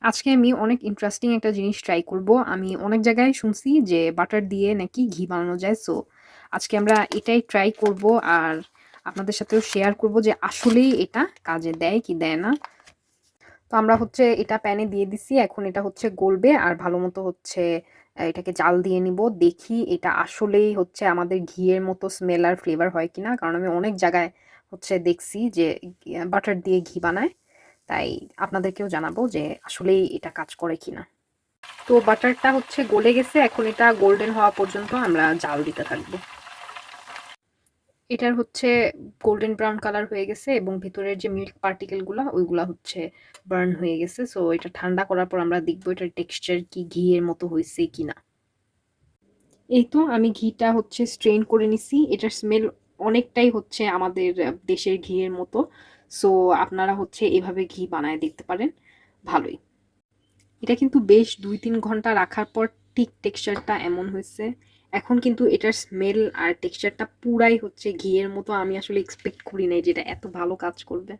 আজকে আমি অনেক ইন্টারেস্টিং একটা জিনিস ট্রাই করব। আমি অনেক জায়গায় শুনছি যে বাটার দিয়ে নাকি ঘি বানানো যায়। সো আজকে আমরা এটাই ট্রাই করব আর আপনাদের সাথেও শেয়ার করব যে আসলেই এটা কাজে দেয় কি দেয় না। তো আমরা হচ্ছে এটা প্যানে দিয়ে দিছি। এখন এটা হচ্ছে গলবে আর ভালোমতো হচ্ছে এটাকে জাল দিয়ে নিব। দেখি এটা আসলেই হচ্ছে আমাদের ঘিয়ের মতো স্মেল আর ফ্লেভার হয় কিনা। কারণ আমি অনেক জায়গায় হচ্ছে দেখছি যে বাটার দিয়ে ঘি বানায়। তাই আপনাদেরকেও জানাবো যে আসলেই এটা কাজ করে কিনা। তো বাটারটা হচ্ছে গলে গেছে। এখন এটা গোল্ডেন হওয়া পর্যন্ত আমরা জাল দিতে থাকবো। এটার হচ্ছে গোল্ডেন ব্রাউন কালার হয়ে গেছে এবং ভিতরের যে মিল্ক পার্টিকেল গুলা ওইগুলা হচ্ছে বার্ন হয়ে গেছে। সো এটা ঠান্ডা করার পর আমরা দেখবো এটার টেক্সচার কি ঘিয়ের মতো হয়েছে কিনা। এই তো আমি ঘিটা হচ্ছে স্ট্রেন করে নিছি। এটার স্মেল অনেকটাই হচ্ছে আমাদের দেশের ঘিয়ের মতো। সো আপনারা হচ্ছে এভাবে ঘি বানায় দেখতে পারেন, ভালোই। এটা কিন্তু বেশ ২-৩ ঘন্টা রাখার পর ঠিক টেক্সচারটা এমন হয়েছে। এখন কিন্তু এটার স্মেল আর টেক্সচারটা পুরাই হচ্ছে ঘিয়ের মতো। আমি আসলে এক্সপেক্ট করি নাই যে এটা এত ভালো কাজ করবে।